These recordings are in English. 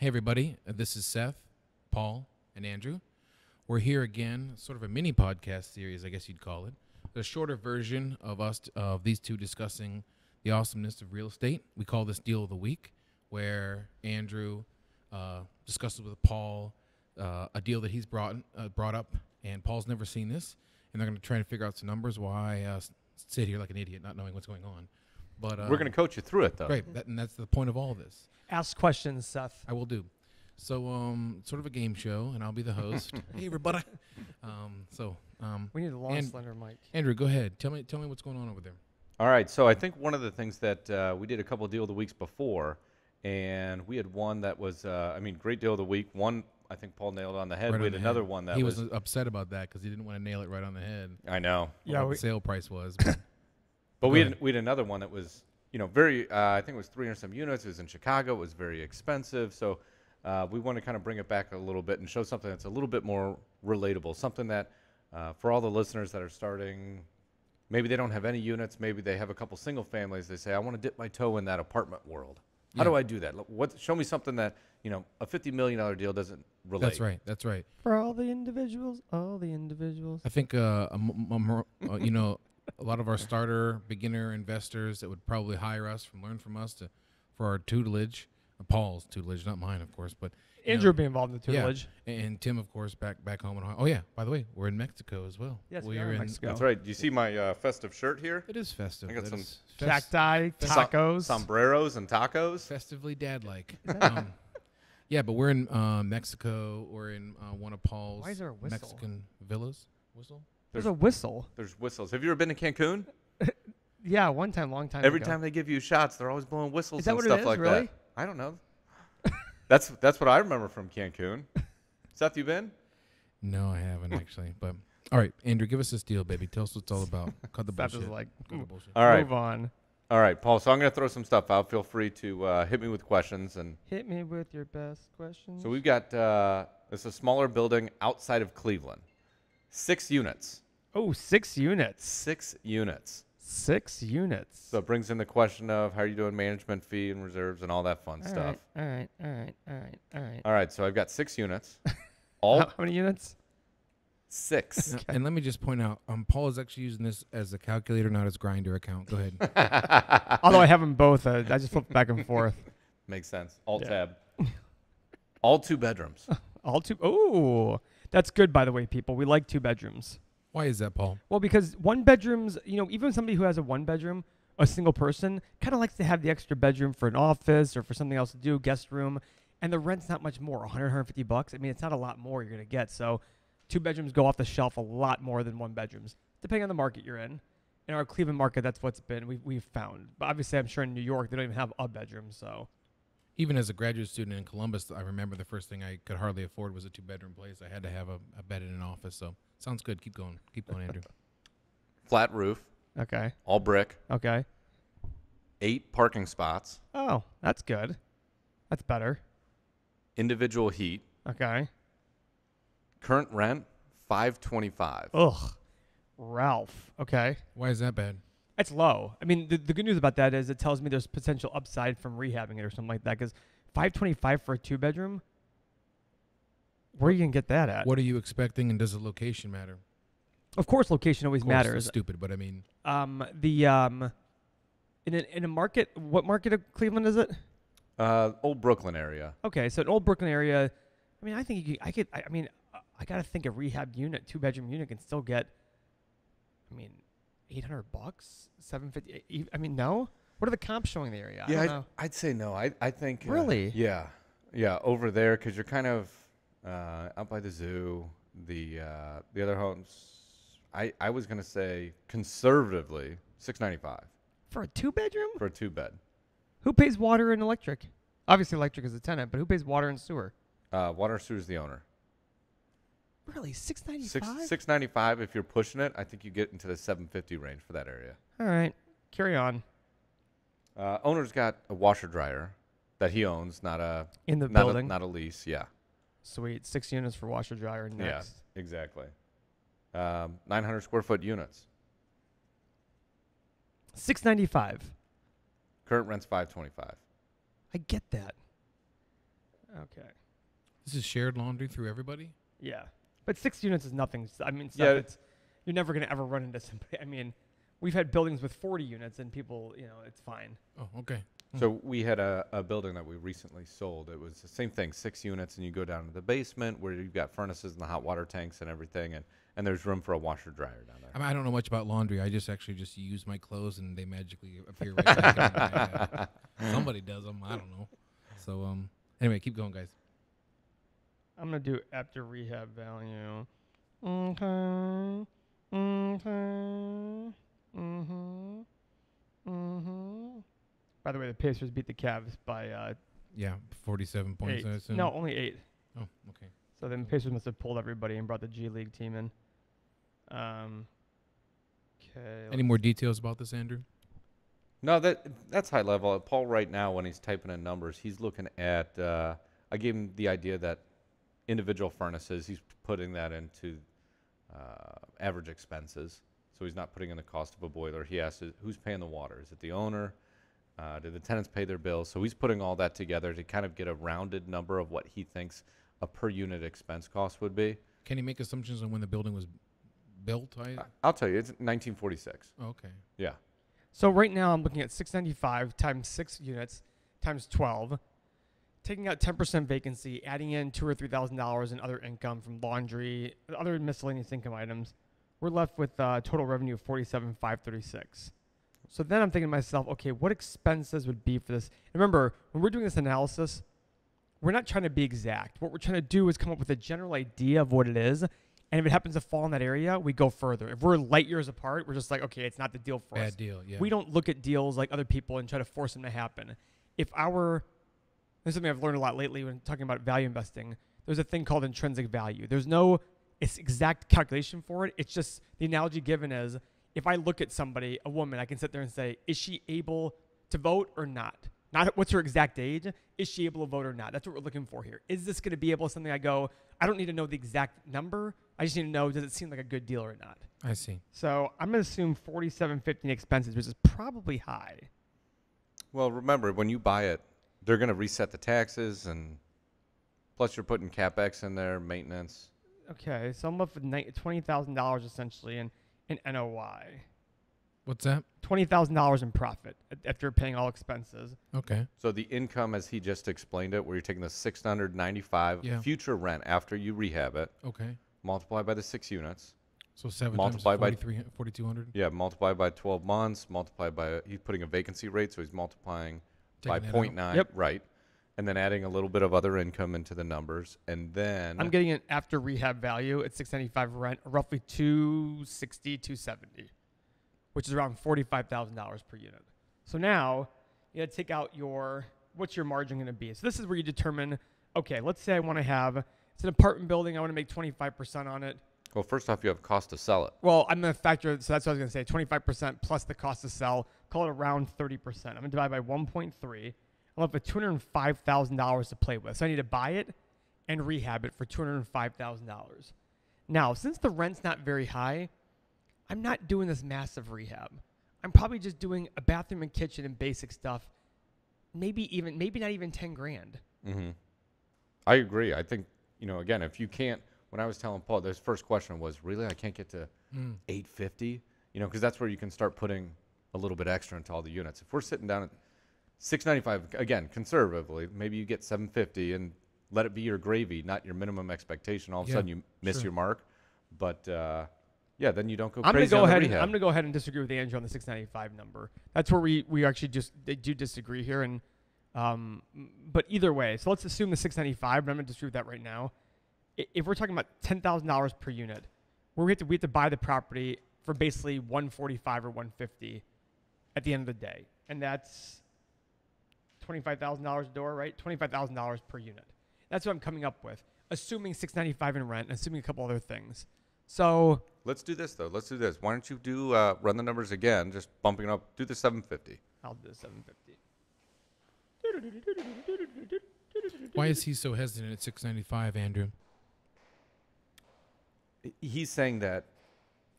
Hey, everybody. This is Seth, Paul, and Andrew. We're here again, sort of a mini podcast series, I guess you'd call it. The shorter version of these two discussing the awesomeness of real estate. We call this Deal of the Week, where Andrew discusses with Paul a deal that he's brought up, and Paul's never seen this, and they're going to try to figure out some numbers while I sit here like an idiot, not knowing what's going on. But we're going to coach you through it, though. Great, and that's the point of all of this. Ask questions, Seth. I will do. So, sort of a game show, and I'll be the host. Hey, everybody. We need a long, slender mic. Andrew, go ahead. Tell me what's going on over there. All right, so I think one of the things that we did a couple of Deal of the Weeks before, and we had one that was, great Deal of the Week. One, I think Paul nailed on the head. Right we had another one that he was upset about that because he didn't want to nail it right on the head. I know. Yeah, what the sale price was. But we had another one that was, very, I think it was 300 some units. It was in Chicago. It was very expensive. So we want to kind of bring it back a little bit and show something that's a little bit more relatable, something that for all the listeners that are starting, maybe they don't have any units, maybe they have a couple single families. They say, I want to dip my toe in that apartment world. How do I do that? Show me something that, a $50 million deal doesn't relate. That's right. For all the individuals. I think, a lot of our starter beginner investors that would probably hire us learn from us for our tutelage, Paul's tutelage, not mine, of course, but Andrew be involved in the tutelage. Yeah. And Tim, of course, back home in Ohio. Oh yeah, by the way, we're in Mexico as well. Yes, we are in Mexico. That's right. Do you see my festive shirt here? It is festive. I got some cacti, tacos, sombreros, and tacos. Festively dad-like. Yeah, but we're in Mexico. We're in one of Paul's Mexican villas. Whistle? There's a whistle. There's whistles. Have you ever been to Cancun? Yeah, one time, long time Every ago. time they give you shots, they're always blowing whistles and what stuff it is, like really? that. I don't know. That's what I remember from Cancun. Seth, you been? No, I haven't actually. But all right, Andrew, give us this deal, baby. Tell us what it's all about. Cut the Seth bullshit. is like, all right. move on. All right, Paul. So I'm going to throw some stuff out. Feel free to hit me with questions. And hit me with your best questions. So we've got it's a smaller building outside of Cleveland. 6 units. Oh, 6 units. 6 units. 6 units. So it brings in the question of how are you doing management fee and reserves and all that fun stuff. All right. All right, so I've got 6 units. How many units? 6. And let me just point out, Paul is actually using this as a calculator, not as Grinder account. Go ahead. Although I have them both. I just flip back and forth. Makes sense. Alt-tab. All 2 bedrooms. All 2. Oh, that's good, by the way, people. We like 2 bedrooms. Why is that, Paul? Well, because 1 bedrooms, even somebody who has a 1 bedroom, a single person, kind of likes to have the extra bedroom for an office or for something else to do, guest room, and the rent's not much more, $100, $150. I mean, it's not a lot more you're going to get. So 2 bedrooms go off the shelf a lot more than 1 bedrooms, depending on the market you're in. In our Cleveland market, that's what's been we've found. But obviously, I'm sure in New York, they don't even have a bedroom, so. Even as a graduate student in Columbus, I remember the first thing I could hardly afford was a 2-bedroom place. I had to have a bed in an office. So sounds good. Keep going, Andrew. Flat roof. Okay. All brick. Okay. 8 parking spots. Oh, that's good. That's better. Individual heat. Okay. Current rent, $525. Ugh. Ralph. Okay. Why is that bad? It's low. I mean, the good news about that is it tells me there's potential upside from rehabbing it or something like that. Because $525 for a 2-bedroom, where are you gonna get that at? What are you expecting, and does the location matter? Of course, location always matters. It's stupid, but I mean, in a market, what market of Cleveland is it? Old Brooklyn area. Okay, so an old Brooklyn area. I mean, I think I gotta think a rehab unit, 2-bedroom unit can still get. I mean, $800, $750. I mean, no. What are the comps showing in the area? I don't know. I'd say no. I think really. Yeah, over there because you're kind of out by the zoo. The other homes, I was gonna say conservatively $695 for a 2-bedroom. For a 2-bed. Who pays water and electric? Obviously, electric is the tenant, but who pays water and sewer? Water and sewer is the owner. Really, $695? $695 if you're pushing it. I think you get into the $750 range for that area. All right, carry on. Owner's got a washer dryer that he owns, not a building, not a lease. Yeah. Sweet, 6 units for washer dryer next. Yeah, exactly. 900 square foot units. $695. Current rent's $525. I get that. Okay. This is shared laundry through everybody? Yeah. But 6 units is nothing. I mean, Yeah. stuff you're never going to ever run into somebody. I mean, we've had buildings with 40 units and people, it's fine. Oh, okay. So we had a building that we recently sold. It was the same thing, 6 units, and you go down to the basement where you've got furnaces and the hot water tanks and everything, and there's room for a washer dryer down there. I mean, I don't know much about laundry. I just use my clothes and they magically appear right back. Somebody does them. I don't know. So anyway, keep going, guys. I'm going to do after rehab value. Okay. Okay. Mm-hmm. Mm-hmm. By the way, the Pacers beat the Cavs by 47 points. 8. I assume. No, only 8. Oh, okay. So then Pacers must have pulled everybody and brought the G League team in. Okay. Any more details about this, Andrew? No, that's high level. Paul right now, when he's typing in numbers, he's looking at, I gave him the idea that individual furnaces, he's putting that into average expenses. So he's not putting in the cost of a boiler. He asks, who's paying the water? Is it the owner? Do the tenants pay their bills? So he's putting all that together to kind of get a rounded number of what he thinks a per unit expense cost would be. Can he make assumptions on when the building was built? I'll tell you, it's 1946. Oh, okay. Yeah. So right now I'm looking at 695 times 6 units times 12, taking out 10% vacancy, adding in $2,000 or $3,000 in other income from laundry, other miscellaneous income items. We're left with total revenue of $47,536. So then I'm thinking to myself, okay, what expenses would be for this? And remember, when we're doing this analysis, we're not trying to be exact. What we're trying to do is come up with a general idea of what it is. And if it happens to fall in that area, we go further. If we're light years apart, we're just like, okay, it's not the deal for us. Bad deal, yeah. We don't look at deals like other people and try to force them to happen. This is something I've learned a lot lately when talking about value investing. There's a thing called intrinsic value. There's no exact calculation for it. It's just the analogy given is if I look at somebody, a woman, I can sit there and say, is she able to vote or not? Not what's her exact age. Is she able to vote or not? That's what we're looking for here. Is this going to be able to something I go, I don't need to know the exact number. I just need to know, does it seem like a good deal or not? I see. So I'm going to assume $47.50 in expenses, which is probably high. Well, remember, when you buy it, they're going to reset the taxes, and plus you're putting CapEx in there, maintenance. Okay, so I'm left with $20,000 essentially in NOI. What's that? $20,000 in profit after paying all expenses. Okay. So the income, as he just explained it, where you're taking the $695 future rent after you rehab it, Okay. multiply by the 6 units. So 7 Multiply by times 4,200? Yeah, multiply by 12 months, multiply by, he's putting a vacancy rate, so he's multiplying by Taking that out. 0.9, Yep. right? And then adding a little bit of other income into the numbers, and then I'm getting an after rehab value at $695 rent, roughly $260, $270, which is around $45,000 per unit. So now you got to take out what's your margin going to be? So this is where you determine, okay, let's say I want to have, it's an apartment building, I want to make 25% on it. well, first off, you have cost to sell it. Well, I'm going to factor, so that's what I was going to say, 25% plus the cost to sell, call it around 30%. I'm going to divide by 1.3. I'm left with $205,000 to play with. So I need to buy it and rehab it for $205,000. Now, since the rent's not very high, I'm not doing this massive rehab. I'm probably just doing a bathroom and kitchen and basic stuff. Maybe not even 10 grand. Mm-hmm. I agree. I think, again, if you can't, when I was telling Paul, his first question was, really, I can't get to 850? Because that's where you can start putting a little bit extra into all the units. If we're sitting down at 695, again, conservatively, maybe you get 750 and let it be your gravy, not your minimum expectation. All of a sudden you miss your mark. But, then you don't go crazy on the rehab. I'm going to go ahead and disagree with Andrew on the 695 number. That's where we actually they do disagree here. And but either way, so let's assume the 695, but I'm going to disagree with that right now. If we're talking about $10,000 per unit, we have to buy the property for basically $145 or $150 at the end of the day. And that's $25,000 a door, right? $25,000 per unit. That's what I'm coming up with, assuming $695 in rent, and assuming a couple other things. So let's do this, though. Let's do this. Why don't you do run the numbers again, just bumping it up. Do the 750. I'll do the 750. Why is he so hesitant at 695, Andrew? He's saying that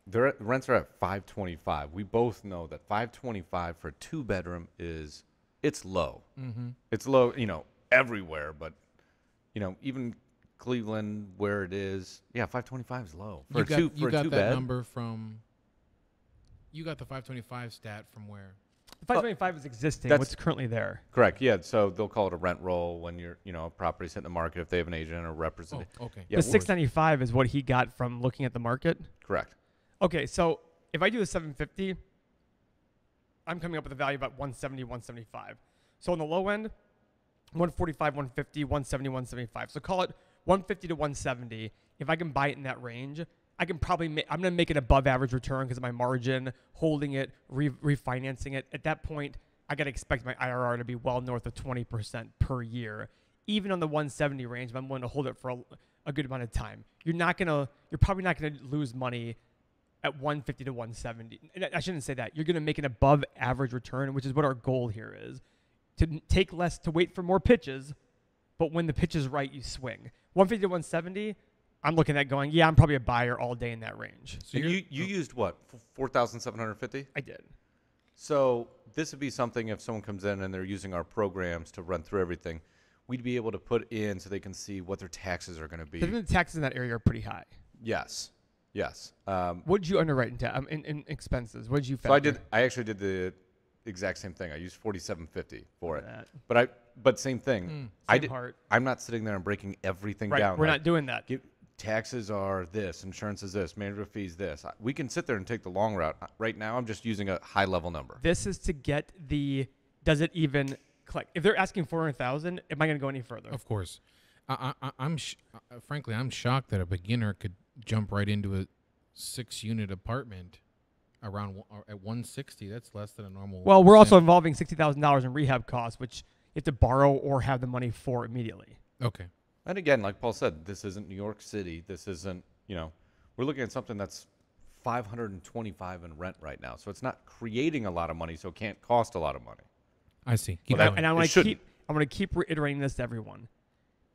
the rents are at 525. We both know that 525 for a 2-bedroom it's low. Mm-hmm. It's low, everywhere, but even Cleveland where it is, 525 is low for You a got, two you for a got two that bed. number from. You got the 525 stat from where? The 525 is existing. That's- What's currently there? Correct. Yeah. So they'll call it a rent roll when a property's hitting the market if they have an agent or representative. Oh, okay. Yeah, The 695 is what he got from looking at the market. Correct. Okay, so if I do the 750, I'm coming up with a value about 170, 175. So on the low end, 145, 150, 170, 175. So call it 150 to 170. If I can buy it in that range, I can probably I'm going to make an above average return because of my margin, holding it, refinancing it. At that point, I got to expect my IRR to be well north of 20% per year. Even on the 170 range, if I'm willing to hold it for a good amount of time. You're probably not going to lose money at 150 to 170. And I shouldn't say that. You're going to make an above average return, which is what our goal here is. To take less, to wait for more pitches, but when the pitch is right, you swing. 150 to 170, I'm looking at going, I'm probably a buyer all day in that range. So you used what, 4,750? I did. So this would be something if someone comes in and they're using our programs to run through everything, we'd be able to put in so they can see what their taxes are going to be. The taxes in that area are pretty high. Yes. What did you underwrite in expenses? What did you factor? So I actually did the exact same thing. I used 4,750 for it. That. But same thing. I'm not sitting there and breaking everything down. We're not doing that. Taxes are this, insurance is this, management fees this. We can sit there and take the long route. Right now, I'm just using a high level number. This is to get does it even click? If they're asking 400,000, am I going to go any further? Of course. Frankly, I'm shocked that a beginner could jump right into a 6-unit apartment at 160. That's less than a normal. Well, we're also involving $60,000 in rehab costs, which you have to borrow or have the money for immediately. Okay. And again, like Paul said, this isn't New York City. This isn't, we're looking at something that's 525 in rent right now. So it's not creating a lot of money, so it can't cost a lot of money. I see. And I want to keep reiterating this to everyone.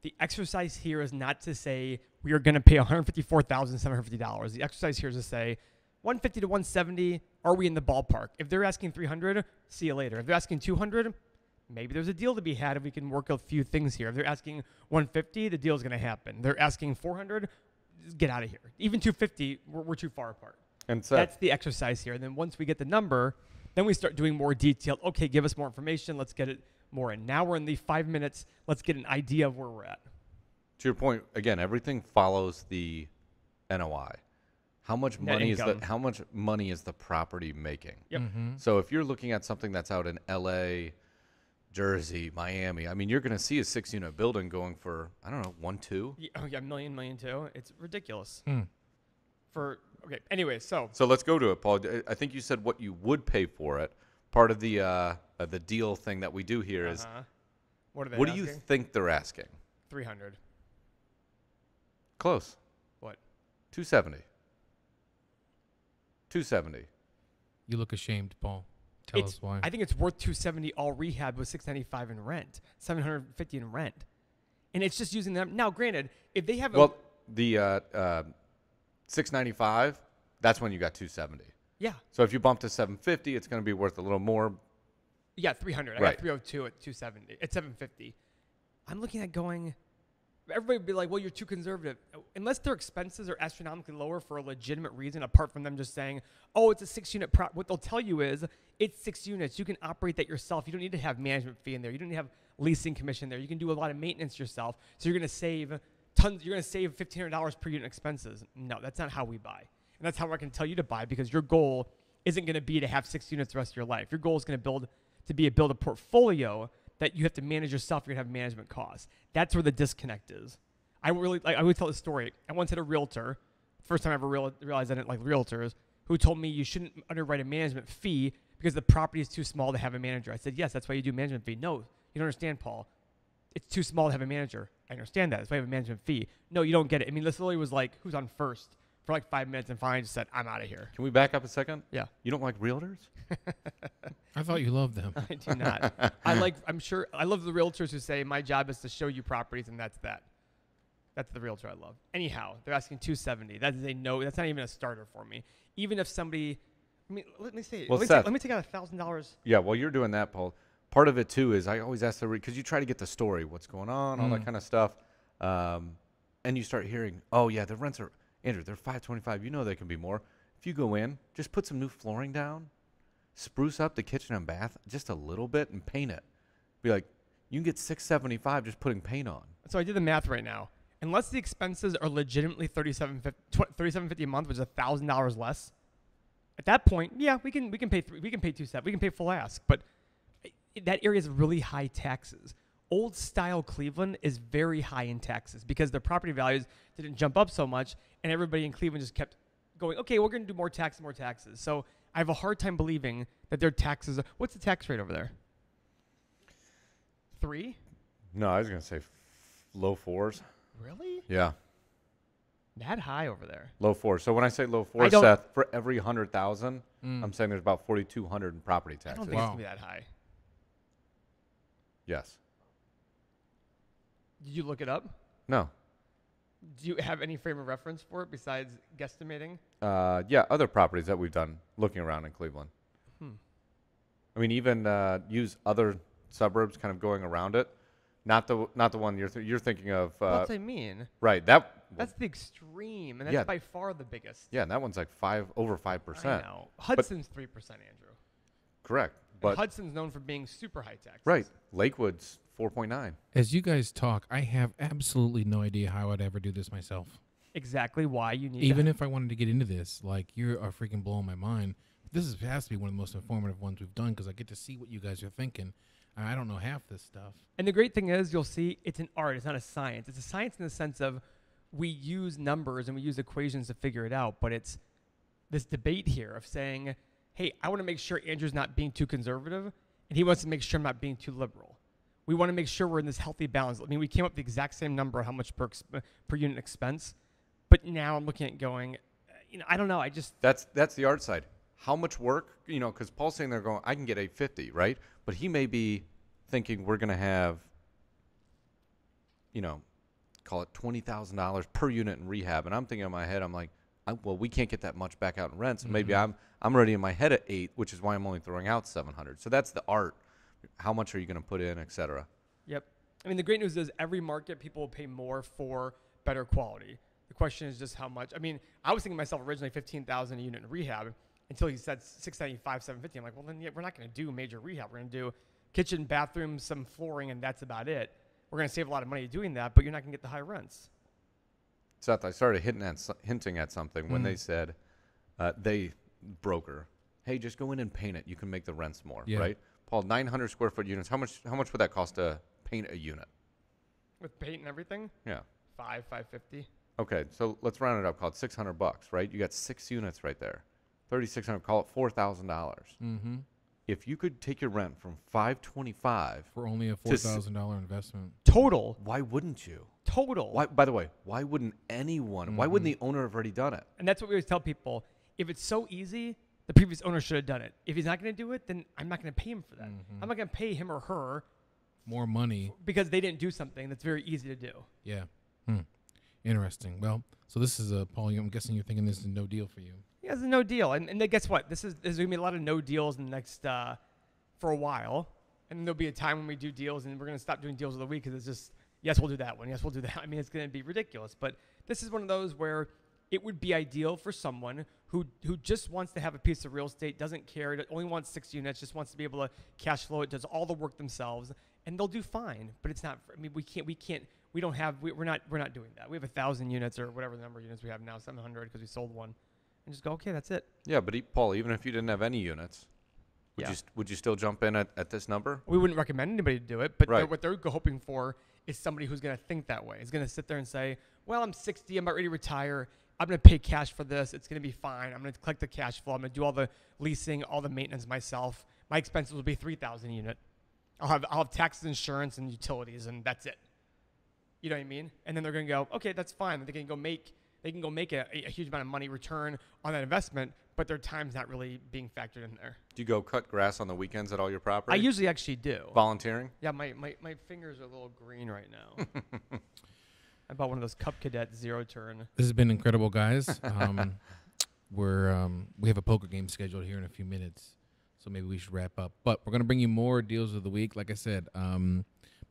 The exercise here is not to say we are going to pay $154,750. The exercise here is to say 150 to 170. Are we in the ballpark? If they're asking 300, see you later. If they're asking 200, maybe there's a deal to be had if we can work a few things here. If they're asking 150, the deal's going to happen. They're asking 400, just get out of here. Even 250, we're too far apart. And so that's the exercise here. And then once we get the number, then we start doing more detailed. Okay, give us more information. Let's get it more in. Now we're in the 5 minutes. Let's get an idea of where we're at. To your point, again, everything follows the NOI. How much money is the property making? Yep. Mm-hmm. So if you're looking at something that's out in LA, Jersey, Miami, I mean, you're going to see a 6-unit building going for, I don't know, 1.2. Yeah, million too. It's ridiculous. Okay. Anyway, so let's go to it, Paul. I think you said what you would pay for it. Part of the deal thing that we do here is, what are they what asking? do you think they're asking? 300. Close. What? 270. 270. You look ashamed, Paul. Tell us why. I think it's worth 270 all rehab with 695 in rent, 750 in rent, and it's just using them. Now, granted, if they have the 695, that's when you got 270. Yeah. So if you bump to 750, it's going to be worth a little more. Yeah, 300. I got 302 at 270 at 750. I'm looking at going. Everybody would be like, well, you're too conservative. Unless their expenses are astronomically lower for a legitimate reason, apart from them just saying, oh, it's a 6-unit what they'll tell you is it's 6 units. You can operate that yourself. You don't need to have management fee in there. You don't need to have leasing commission there. You can do a lot of maintenance yourself. So you're going to save tons. You're going to save $1,500 per unit expenses. No, that's not how we buy. And that's how I can tell you to buy, because your goal isn't going to be to have 6 units the rest of your life. Your goal is going to build a portfolio that you have to manage yourself. You're going to have management costs. That's where the disconnect is. I would tell the story. I once had a realtor, first time I ever realized I didn't like realtors, who told me you shouldn't underwrite a management fee because the property is too small to have a manager. I said, yes, that's why you do management fee. No, you don't understand, Paul. It's too small to have a manager. I understand that. That's why I have a management fee. No, you don't get it. I mean, this literally was like, who's on first for like 5 minutes, and finally just said, I'm out of here. Can we back up a second? Yeah. You don't like realtors? I thought you loved them. I do not. I love the realtors who say my job is to show you properties, and that's that. That's the realtor I love. Anyhow, they're asking 270. That is a no. That's not even a starter for me. Even if somebody, let me say, well, let me take out $1,000. Yeah, while you're doing that, Paul, part of it too is I always ask because you try to get the story, what's going on, all that kind of stuff. And you start hearing, oh yeah, the rents are, Andrew, they're $525. You know they can be more. If you go in, just put some new flooring down, spruce up the kitchen and bath just a little bit, and paint it. Be like, you can get $675 just putting paint on. So I did the math right now. Unless the expenses are legitimately $37.50 a month, which is $1,000 less, at that point, yeah, we can pay $270. We can pay full ask, but that area is really high taxes. Old style Cleveland is very high in taxes because their property values didn't jump up so much, and everybody in Cleveland just kept going, okay, we're going to do more taxes. So I have a hard time believing that their taxes. What's the tax rate over there? 3? No, I was going to say low 4s. Really? Yeah. That high over there? Low 4s. So when I say low 4s, Seth, for every 100,000, I'm saying there's about 4,200 in property taxes. I don't think it's going to be that high. Yes. Did you look it up? No. Do you have any frame of reference for it besides guesstimating? Yeah, other properties that we've done looking around in Cleveland. I mean, even use other suburbs kind of going around it. Not the one you're thinking of. That's what I mean. Right. That's the extreme, and that's by far the biggest. Yeah, and that one's like over 5%. I know. Hudson's 3%, Andrew. Correct. But and Hudson's known for being super high taxes. Right. Lakewood's 4.9. As you guys talk, I have absolutely no idea how I'd ever do this myself. Exactly why you need. Even if I wanted to get into this, like, you are freaking blowing my mind. Has to be one of the most informative ones we've done because I get to see what you guys are thinking. I don't know half this stuff. And the great thing is, you'll see it's an art. It's not a science. It's a science in the sense of we use numbers and we use equations to figure it out. But it's this debate here of saying, hey, I want to make sure Andrew's not being too conservative, and he wants to make sure I'm not being too liberal. We want to make sure we're in this healthy balance. I mean, we came up with the exact same number of how much per unit expense, but now I'm looking at going, I don't know. That's the art side. How much work, because Paul's saying they're going, I can get $850, right? But he may be thinking we're going to have, call it $20,000 per unit in rehab. And I'm thinking in my head, I'm like, well, we can't get that much back out in rent. So maybe I'm already in my head at 8, which is why I'm only throwing out 700. So that's the art. How much are you going to put in, et cetera? Yep. I mean, the great news is every market, people will pay more for better quality. The question is just how much. I mean, I was thinking to myself originally $15,000 a unit in rehab until he said $695, $750. I'm like, well, then we're not going to do major rehab. We're going to do kitchen, bathroom, some flooring, and that's about it. We're going to save a lot of money doing that, but you're not going to get the high rents. Seth, I started hinting at something when they said, broker, hey, just go in and paint it. You can make the rents more, right? Paul, 900 square foot units. How much would that cost to paint a unit? With paint and everything? Yeah. $550. Okay, so let's round it up. Call it $600, right? You got 6 units right there. 3,600. Call it $4,000. Mm-hmm. If you could take your rent from $525 for only a $4,000 investment total, why wouldn't you? Total. Why? By the way, why wouldn't anyone? Why wouldn't the owner have already done it? And that's what we always tell people. If it's so easy, the previous owner should have done it. If he's not going to do it, then I'm not going to pay him for that. I'm not going to pay him or her more money because they didn't do something that's very easy to do. Yeah. Interesting. Well, so this is Paul. I'm guessing you're thinking this is a no deal for you. Yeah, it's a no deal. And then guess what? There's going to be a lot of no deals in the next for a while. And then there'll be a time when we do deals, and we're going to stop doing deals of the week because it's just, yes, we'll do that one. Yes, we'll do that. I mean, it's going to be ridiculous. But this is one of those where it would be ideal for someone who just wants to have a piece of real estate, doesn't care, only wants 6 units, just wants to be able to cash flow it, does all the work themselves, and they'll do fine. But it's not. I mean, we're not doing that. We have 1,000 units or whatever the number of units we have now, 700 because we sold one, and just go, okay, that's it. Yeah, but Paul, even if you didn't have any units, would you still jump in at this number? We wouldn't recommend anybody to do it, but right. what they're hoping for is somebody who's going to think that way. Is going to sit there and say, well, I'm 60, I'm about ready to retire. I'm going to pay cash for this. It's going to be fine. I'm going to collect the cash flow. I'm going to do all the leasing, all the maintenance myself. My expenses will be $3,000 a unit. I'll have taxes, insurance, and utilities, and that's it. You know what I mean? And then they're going to go, okay, that's fine. They can go make a huge amount of money return on that investment, but their time's not really being factored in there. Do you go cut grass on the weekends at all your property? I usually actually do. Volunteering? Yeah, my fingers are a little green right now. I bought one of those Cup Cadet Zero Turn. This has been incredible, guys. We have a poker game scheduled here in a few minutes, so maybe we should wrap up. But we're going to bring you more deals of the week. Like I said,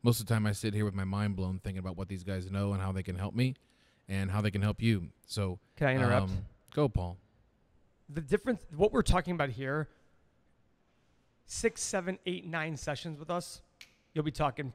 most of the time I sit here with my mind blown thinking about what these guys know and how they can help me and how they can help you. So Can I interrupt? Go, Paul. The difference, what we're talking about here, 6, 7, 8, 9 sessions with us, you'll be talking,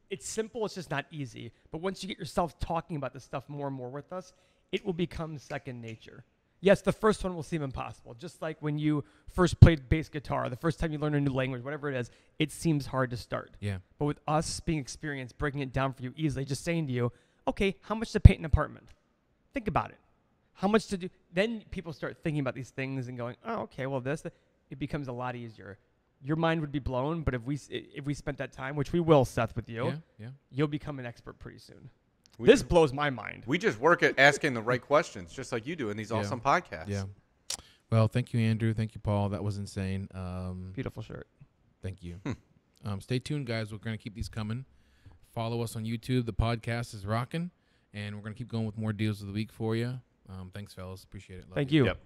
it's simple, it's just not easy. But once you get yourself talking about this stuff more and more with us, it will become second nature. Yes, the first one will seem impossible. Just like when you first played bass guitar, the first time you learn a new language, whatever it is, it seems hard to start. Yeah. But with us being experienced, breaking it down for you easily, just saying to you, okay, how much to paint an apartment? Think about it. How much to do? Then people start thinking about these things and going, oh, okay, well, it becomes a lot easier. Your mind would be blown, but if we spent that time, which we will, Seth, with you, you'll become an expert pretty soon. This blows my mind. We just work at asking the right questions, just like you do in these awesome podcasts. Yeah. Well, thank you, Andrew. Thank you, Paul. That was insane. Beautiful shirt. Thank you. Stay tuned, guys. We're going to keep these coming. Follow us on YouTube. The podcast is rocking, and we're going to keep going with more deals of the week for you. Thanks, fellas. Appreciate it. Love Thank you. Yep.